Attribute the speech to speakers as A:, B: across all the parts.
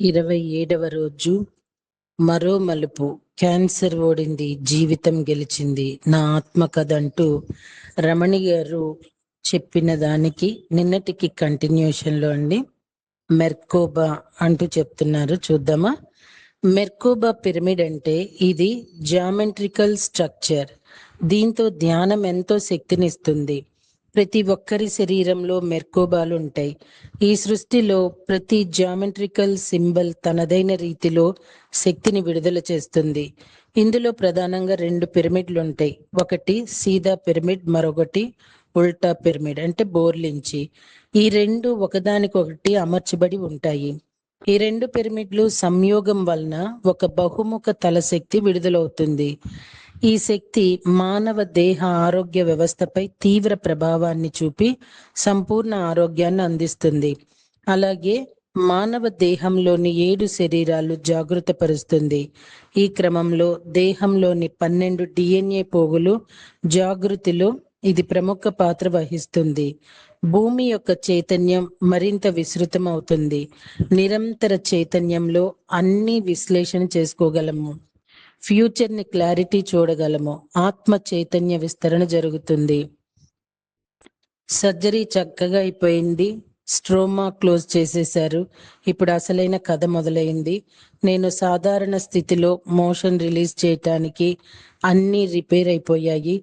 A: 27వ రోజు. మరో మలుపు. క్యాన్సర్ ఓడింది, జీవితం గెలిచింది, నా ఆత్మ కథ అంటూ రమణి గారు చెప్పిన దానికి నిన్నటికి కంటిన్యూషన్లో అండి. మెర్కోబా అంటూ చెప్తున్నారు, చూద్దామా. మెర్కోబా పిరమిడ్ అంటే ఇది జామెట్రికల్ స్ట్రక్చర్. దీంతో ధ్యానం ఎంతో శక్తినిస్తుంది. ప్రతి ఒక్కరి శరీరంలో మెర్కోబాలు ఉంటాయి. ఈ సృష్టిలో ప్రతి జామెట్రికల్ సింబల్ తనదైన రీతిలో శక్తిని విడుదల చేస్తుంది. ఇందులో ప్రధానంగా 2 పిరమిడ్లు ఉంటాయి. ఒకటి సీదా పిరమిడ్, మరొకటి ఉల్టా పిరమిడ్ అంటే బోర్లించి. ఈ రెండు ఒకదానికొకటి అమర్చబడి ఉంటాయి. ఈ 2 పిరమిడ్లు సంయోగం వలన ఒక బహుముఖ తలశక్తి విడుదలవుతుంది. ఈ శక్తి మానవ దేహ ఆరోగ్య వ్యవస్థపై తీవ్ర ప్రభావాన్ని చూపి సంపూర్ణ ఆరోగ్యాన్ని అందిస్తుంది. అలాగే మానవ దేహంలోని 7 శరీరాలు జాగృతపరుస్తుంది. ఈ క్రమంలో దేహంలోని 12 DNA పోగులు జాగృతిలో ఇది ప్రముఖ పాత్ర వహిస్తుంది. భూమి యొక్క చైతన్యం మరింత విస్తృతం అవుతుంది. నిరంతర చైతన్యంలో అన్ని విశ్లేషణ చేసుకోగలము. ఫ్యూచర్ ని క్లారిటీ చూడగలము. ఆత్మ చైతన్య విస్తరణ జరుగుతుంది. సర్జరీ చక్కగా అయిపోయింది. స్ట్రోమా క్లోజ్ చేసేశారు. ఇప్పుడు అసలైన కథ మొదలైంది. నేను సాధారణ స్థితిలో మోషన్ రిలీజ్ చేయటానికి అన్ని రిపేర్ అయిపోయాయి.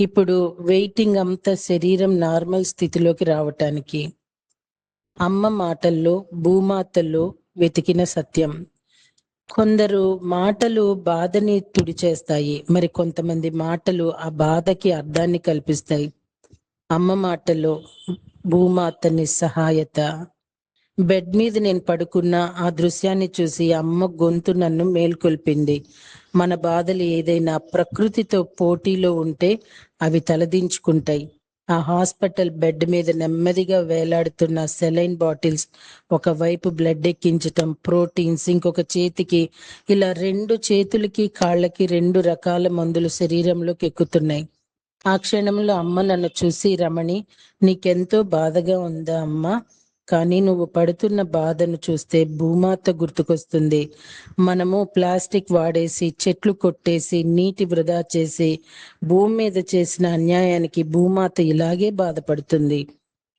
A: ఇప్పుడు వెయిటింగ్ అంతా శరీరం నార్మల్ స్థితిలోకి రావటానికి. అమ్మ మాటల్లో భూమాతల్లో వెతికిన సత్యం. కొందరు మాటలు బాధని తుడిచేస్తాయి, మరి కొంతమంది మాటలు ఆ బాధకి అర్థాన్ని కల్పిస్తాయి. అమ్మ మాటలో భూమాత నిస్సహాయత. బెడ్ మీద నేను పడుకున్న ఆ దృశ్యాన్ని చూసి అమ్మ గొంతు నన్ను మేల్కొల్పింది. మన బాధలు ఏదైనా ప్రకృతితో పోటీలో ఉంటే అవి తలదించుకుంటాయి. ఆ హాస్పిటల్ బెడ్ మీద నెమ్మదిగా వేలాడుతున్న సెలైన్ బాటిల్స్, ఒకవైపు బ్లడ్ ఎక్కించటం, ప్రోటీన్స్ ఇంకొక చేతికి, ఇలా 2 చేతులకి కాళ్ళకి 2 రకాల మందులు శరీరంలోకి ఎక్కుతున్నాయి. ఆ క్షణంలో అమ్మ నన్ను చూసి, రమణి, నీకెంతో బాధగా ఉందా అమ్మా? కానీ నువ్వు పడుతున్న బాధను చూస్తే భూమాత గుర్తుకొస్తుంది. మనము ప్లాస్టిక్ వాడేసి, చెట్లు కొట్టేసి, నీటి వృధా చేసి భూమి మీద చేసిన అన్యాయానికి భూమాత ఇలాగే బాధపడుతుంది.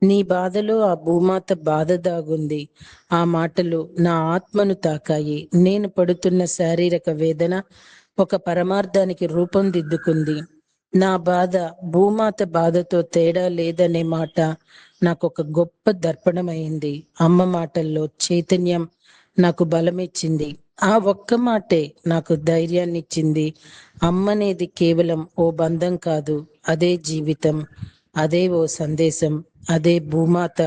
A: నీ బాధలో ఆ భూమాత బాధ దాగుంది. ఆ మాటలు నా ఆత్మను తాకాయి. నేను పడుతున్న శారీరక వేదన ఒక పరమార్థానికి రూపం దిద్దుకుంది. నా బాధ భూమాత బాధతో తేడా లేదనే మాట నాకు ఒక గొప్ప దర్పణమైంది. అమ్మ మాటల్లో చైతన్యం నాకు బలమిచ్చింది. ఆ ఒక్క మాటే నాకు ధైర్యాన్ని ఇచ్చింది. అమ్మనేది కేవలం ఓ బంధం కాదు, అదే జీవితం, అదే ఓ సందేశం, అదే భూమాత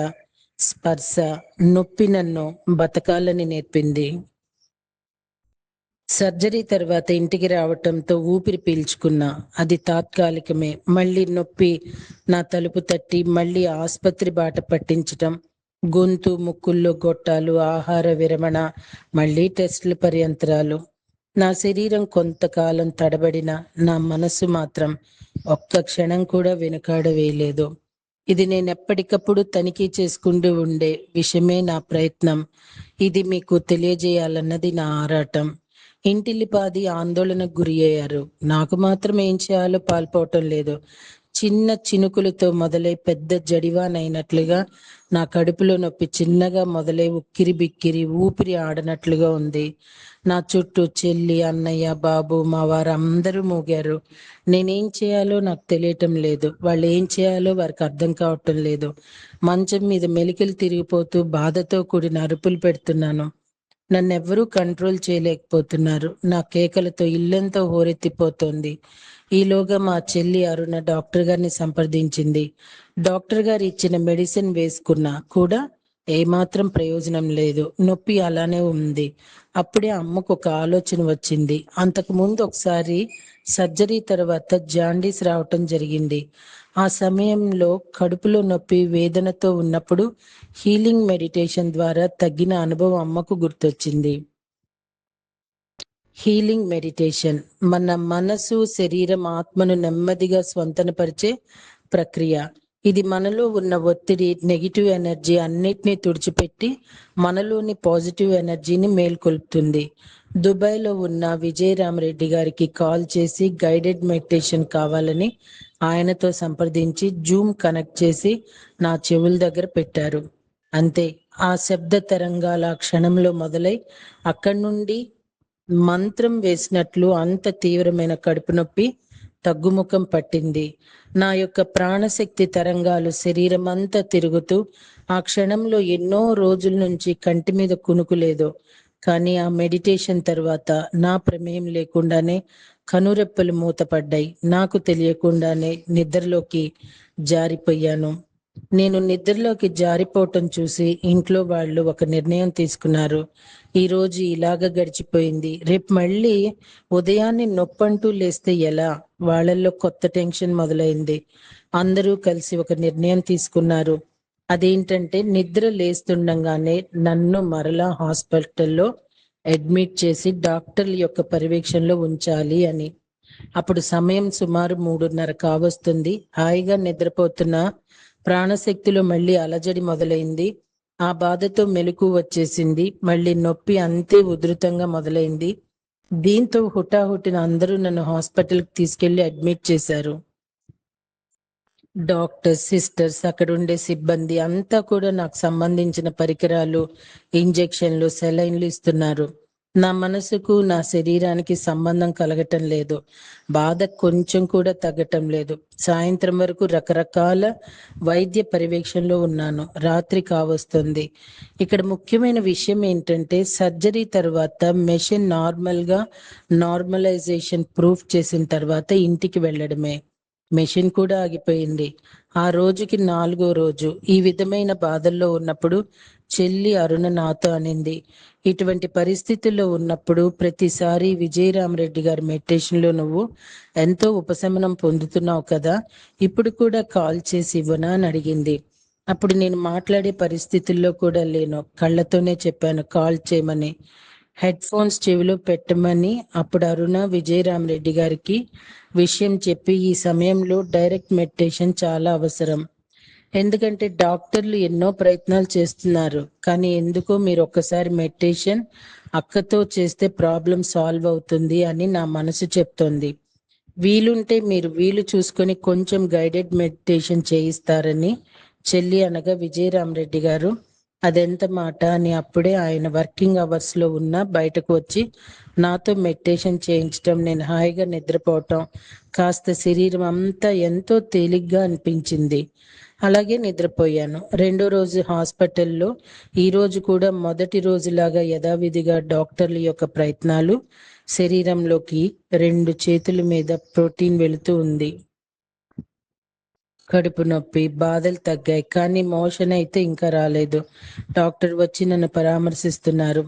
A: స్పర్శ. నొప్పి నన్ను బతకాలని నేర్పింది. సర్జరీ తర్వాత ఇంటికి రావటంతో ఊపిరి పీల్చుకున్నా. అది తాత్కాలికమే. మళ్ళీ నొప్పి నా తలుపు తట్టి మళ్ళీ ఆసుపత్రి బాట పట్టించటం. గొంతు ముక్కుల్లో గొట్టాలు, ఆహార విరమణ, మళ్ళీ టెస్టుల పర్యంతరాలు. నా శరీరం కొంతకాలం తడబడిన నా మనసు మాత్రం ఒక్క క్షణం కూడా వెనుకాడ వేయలేదు. ఇది నేను ఎప్పటికప్పుడు తనిఖీ చేసుకుంటూ ఉండే విషయమే నా ప్రయత్నం. ఇది మీకు తెలియజేయాలన్నది నా ఆరాటం. ఇంటిల్లిపాది ఆందోళనకు గురి అయ్యారు. నాకు మాత్రం ఏం చేయాలో పాల్పోవటం లేదు. చిన్న చినుకులతో మొదలై పెద్ద జడివానైనట్లుగా నా కడుపులో నొప్పి చిన్నగా మొదలై ఉక్కిరి బిక్కిరి ఊపిరి ఆడనట్లుగా ఉంది. నా చుట్టూ చెల్లి, అన్నయ్య, బాబు, మా వారు అందరూ మూగారు. నేనేం చేయాలో నాకు తెలియటం లేదు. వాళ్ళు ఏం చేయాలో వారికి అర్థం కావటం లేదు. మంచం మీద మెలికలు తిరిగిపోతూ బాధతో కూడిన అరుపులు పెడుతున్నాను. నన్నెవ్వరూ కంట్రోల్ చేయలేకపోతున్నారు. నా కేకలతో ఇల్లంతా హోరెత్తిపోతోంది. ఈలోగా మా చెల్లి అరుణ డాక్టర్ గారిని సంప్రదించింది. డాక్టర్ గారు ఇచ్చిన మెడిసిన్ వేసుకున్నా కూడా ఏమాత్రం ప్రయోజనం లేదు. నొప్పి అలానే ఉంది. అప్పుడే అమ్మకు ఒక ఆలోచన వచ్చింది. అంతకు ముందు ఒకసారి సర్జరీ తర్వాత జాండీస్ రావటం జరిగింది. ఆ సమయంలో కడుపులో నొప్పి వేదనతో ఉన్నప్పుడు హీలింగ్ మెడిటేషన్ ద్వారా తగ్గిన అనుభవం అమ్మకు గుర్తొచ్చింది. హీలింగ్ మెడిటేషన్ మన మనసు, శరీరం, ఆత్మను నెమ్మదిగా స్వంతనపరిచే ప్రక్రియ. ఇది మనలో ఉన్న ఒత్తిడి, నెగిటివ్ ఎనర్జీ అన్నిటినీ తుడిచిపెట్టి మనలోని పాజిటివ్ ఎనర్జీని మేల్కొల్పుతుంది. దుబాయ్లో ఉన్న విజయరామరెడ్డి గారికి కాల్ చేసి గైడెడ్ మెడిటేషన్ కావాలని ఆయనతో సంప్రదించి జూమ్ కనెక్ట్ చేసి నా చెవుల దగ్గర పెట్టారు. అంతే, ఆ శబ్ద తరంగాల క్షణంలో మొదలై అక్కడి నుండి మంత్రం వేసినట్లు అంత తీవ్రమైన కడుపు నొప్పి తగ్గుముఖం పట్టింది. నా యొక్క ప్రాణశక్తి తరంగాలు శరీరం అంతా తిరుగుతూ ఆ క్షణంలో ఎన్నో రోజుల నుంచి కంటి మీద కునుకు లేదు. కానీ ఆ మెడిటేషన్ తర్వాత నా ప్రమేయం లేకుండానే కనురెప్పలు మూతపడ్డాయి. నాకు తెలియకుండానే నిద్రలోకి జారిపోయాను. నేను నిద్రలోకి జారిపోవటం చూసి ఇంట్లో వాళ్ళు ఒక నిర్ణయం తీసుకున్నారు. ఈ రోజు ఇలాగ గడిచిపోయింది, రేపు మళ్ళీ ఉదయాన్నే నొప్పంటూ లేస్తే ఎలా? వాళ్ళల్లో కొత్త టెన్షన్ మొదలైంది. అందరూ కలిసి ఒక నిర్ణయం తీసుకున్నారు. అదేంటంటే నిద్ర లేస్తుండగానే నన్ను మరలా హాస్పిటల్లో అడ్మిట్ చేసి డాక్టర్ల యొక్క పర్యవేక్షణలో ఉంచాలి అని. అప్పుడు సమయం సుమారు 3:30 కావస్తుంది. హాయిగా నిద్రపోతున్న ప్రాణశక్తిలో మళ్ళీ అలజడి మొదలైంది. ఆ బాధతో మెలకు వచ్చేసింది. మళ్ళీ నొప్పి అంతే ఉధృతంగా మొదలైంది. దీంతో హుటాహుటిన అందరూ నన్ను హాస్పిటల్కి తీసుకెళ్లి అడ్మిట్ చేశారు. డాక్టర్స్, సిస్టర్స్, అక్కడ ఉండే సిబ్బంది అంతా కూడా నాకు సంబంధించిన పరికరాలు, ఇంజెక్షన్లు, సెలైన్లు ఇస్తున్నారు. నా మనసుకు నా శరీరానికి సంబంధం కలగటం లేదు. బాధ కొంచెం కూడా తగ్గటం లేదు. సాయంత్రం వరకు రకరకాల వైద్య పర్యవేక్షణలో ఉన్నాను. రాత్రి కావస్తుంది. ఇక్కడ ముఖ్యమైన విషయం ఏంటంటే సర్జరీ తర్వాత మెషిన్ నార్మలైజేషన్ ప్రూఫ్ చేసిన తర్వాత ఇంటికి వెళ్ళడమే. మెషిన్ కూడా ఆగిపోయింది. ఆ రోజుకి 4వ రోజు. ఈ విధమైన బాధల్లో ఉన్నప్పుడు చెల్లి అరుణ నాతో అనింది, ఇటువంటి పరిస్థితుల్లో ఉన్నప్పుడు ప్రతిసారి విజయరామరెడ్డి గారి మెడిటేషన్లో నువ్వు ఎంతో ఉపశమనం పొందుతున్నావు కదా, ఇప్పుడు కూడా కాల్ చేసి ఇవ్వనా అని అడిగింది. అప్పుడు నేను మాట్లాడే పరిస్థితుల్లో కూడా లేను. కళ్ళతోనే చెప్పాను కాల్ చేయమని. హెడ్ ఫోన్స్ చెవిలో పెట్టమని అప్పుడు అరుణ విజయరామరెడ్డి గారికి విషయం చెప్పి, ఈ సమయంలో డైరెక్ట్ మెడిటేషన్ చాలా అవసరం. ఎందుకంటే డాక్టర్లు ఎన్నో ప్రయత్నాలు చేస్తున్నారు, కానీ ఎందుకో మీరు ఒక్కసారి మెడిటేషన్ అక్కతో చేస్తే ప్రాబ్లం సాల్వ్ అవుతుంది అని నా మనసు చెప్తోంది. వీలుంటే మీరు వీలు చూసుకొని కొంచెం గైడెడ్ మెడిటేషన్ చేయిస్తారని చెల్లి అనగా విజయరామరెడ్డి గారు అదెంత మాట అని అప్పుడే ఆయన వర్కింగ్ అవర్స్ లో ఉన్న బయటకు వచ్చి నాతో మెడిటేషన్ చేయించటం, నేను హాయిగా నిద్రపోవటం, కాస్త శరీరం అంతా ఎంతో తేలిగ్గా అనిపించింది. అలాగే నిద్రపోయాను. రెండో రోజు హాస్పిటల్లో ఈ రోజు కూడా మొదటి రోజులాగా యథావిధిగా డాక్టర్ల యొక్క ప్రయత్నాలు. శరీరంలోకి 2 చేతుల మీద ప్రోటీన్ వెళుతూ ఉంది. కడుపు నొప్పి, బాధలు తగ్గాయి, కానీ మోషన్ అయితే ఇంకా రాలేదు. డాక్టర్ వచ్చి నన్ను పరామర్శిస్తున్నారు,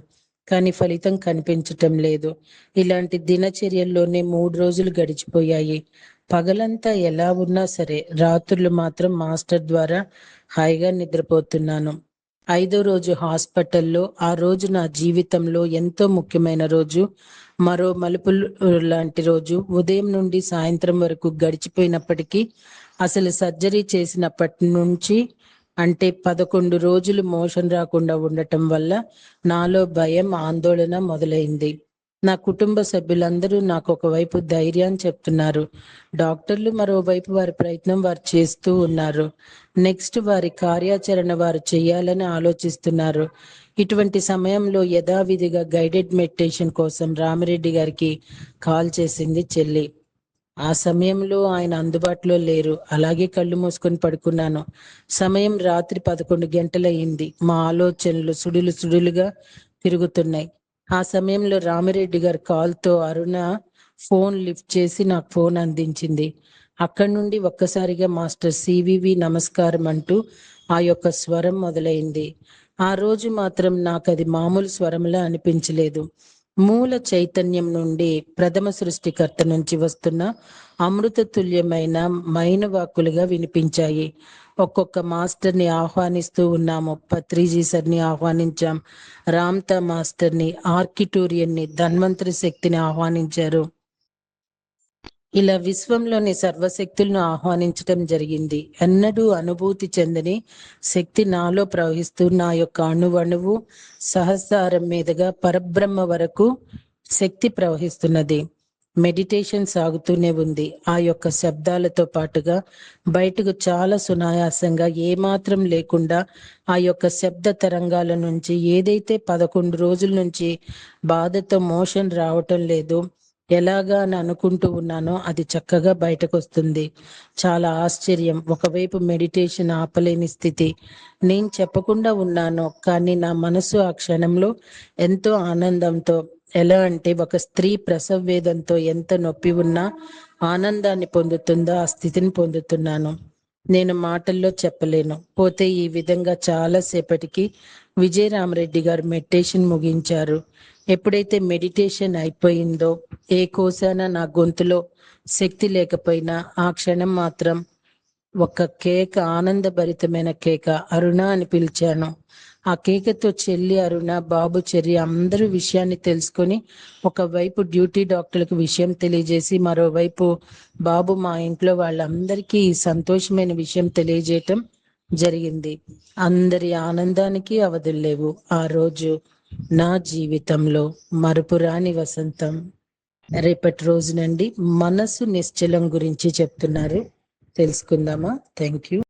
A: కానీ ఫలితం కనిపించటం లేదు. ఇలాంటి దినచర్యల్లోనే 3 రోజులు గడిచిపోయాయి. పగలంతా ఎలా ఉన్నా సరే రాత్రులు మాత్రం మాస్టర్ ద్వారా హాయిగా నిద్రపోతున్నాను. 5వ రోజు హాస్పిటల్లో. ఆ రోజు నా జీవితంలో ఎంతో ముఖ్యమైన రోజు, మరో మలుపులు లాంటి రోజు. ఉదయం నుండి సాయంత్రం వరకు గడిచిపోయినప్పటికీ అసలు సర్జరీ చేసినప్పటి నుంచి అంటే 11 రోజులు మోషన్ రాకుండా ఉండటం వల్ల నాలో భయం, ఆందోళన మొదలైంది. నా కుటుంబ సభ్యులందరూ నాకు ఒకవైపు ధైర్యాన్ని చెప్తున్నారు, డాక్టర్లు మరోవైపు వారి ప్రయత్నం వారు చేస్తూ ఉన్నారు. నెక్స్ట్ వారి కార్యాచరణ వారు చేయాలని ఆలోచిస్తున్నారు. ఇటువంటి సమయంలో యథావిధిగా గైడెడ్ మెడిటేషన్ కోసం రామిరెడ్డి గారికి కాల్ చేసింది చెల్లి. ఆ సమయంలో ఆయన అందుబాటులో లేరు. అలాగే కళ్ళు మూసుకొని పడుకున్నాను. సమయం రాత్రి 11 గంటలయ్యింది. మా ఆలోచనలు సుడులుగా తిరుగుతున్నాయి. ఆ సమయంలో రామిరెడ్డి గారి కాల్తో అరుణ ఫోన్ లిఫ్ట్ చేసి నాకు ఫోన్ అందించింది. అక్కడి నుండి ఒక్కసారిగా మాస్టర్ సివివి నమస్కారం అంటూ ఆ యొక్క స్వరం మొదలైంది. ఆ రోజు మాత్రం నాకు అది మామూలు స్వరంలా అనిపించలేదు. మూల చైతన్యం నుండి, ప్రథమ సృష్టికర్త నుంచి వస్తున్న అమృత తుల్యమైన మైనవాక్కులుగా వినిపించాయి. ఒక్కొక్క మాస్టర్ని ఆహ్వానిస్తూ ఉన్నాము. పత్రిజీ సార్ని ఆహ్వానించాం, రామ్తా మాస్టర్ని, ఆర్కిటోరియన్ని, ధన్వంతరి శక్తిని ఆహ్వానించారు. ఇలా విశ్వంలోని సర్వశక్తులను ఆహ్వానించటం జరిగింది. ఎన్నడూ అనుభూతి చెందని శక్తి నాలో ప్రవహిస్తూ నా యొక్క అణువణువు సహస్రారం మీదుగా పరబ్రహ్మ వరకు శక్తి ప్రవహిస్తున్నది. మెడిటేషన్ సాగుతూనే ఉంది. ఆ యొక్క శబ్దాలతో పాటుగా బయటకు చాలా సునాయాసంగా ఏమాత్రం లేకుండా ఆ యొక్క శబ్ద తరంగాల నుంచి ఏదైతే 11 రోజుల నుంచి బాధతో మోషన్ రావటం లేదు, ఎలాగా అని అనుకుంటూ ఉన్నానో అది చక్కగా బయటకు వస్తుంది. చాలా ఆశ్చర్యం. ఒకవైపు మెడిటేషన్ ఆపలేని స్థితి. నేను చెప్పకుండా ఉన్నాను, కానీ నా మనసు ఆ క్షణంలో ఎంతో ఆనందంతో, ఎలా అంటే ఒక స్త్రీ ప్రసవ వేదంతో ఎంత నొప్పి ఉన్నా ఆనందాన్ని పొందుతుందో ఆ స్థితిని పొందుతున్నాను. నేను మాటల్లో చెప్పలేను. పోతే ఈ విధంగా చాలా సేపటికి విజయరామరెడ్డి గారు మెడిటేషన్ ముగించారు. ఎప్పుడైతే మెడిటేషన్ అయిపోయిందో, ఏ కోశాన నా గొంతులో శక్తి లేకపోయినా ఆ క్షణం మాత్రం ఒక కేక, ఆనందభరితమైన కేక, అరుణ అని పిలిచాను. ఆ కేకతో చెల్లి అరుణ, బాబు చెర్రి అందరూ విషయాన్ని తెలుసుకొని ఒకవైపు డ్యూటీ డాక్టర్లకు విషయం తెలియజేసి, మరోవైపు బాబు మా ఇంట్లో వాళ్ళందరికీ ఈ సంతోషమైన విషయం తెలియజేయటం జరిగింది. అందరి ఆనందానికి అవధుల్లేవు. ఆ రోజు నా జీవితంలో మరుపురాని వసంతం. రేపటి రోజు నుండి మనసు నిశ్చలం గురించి చెప్తున్నారు. తెలుసుకుందామా? Thank you.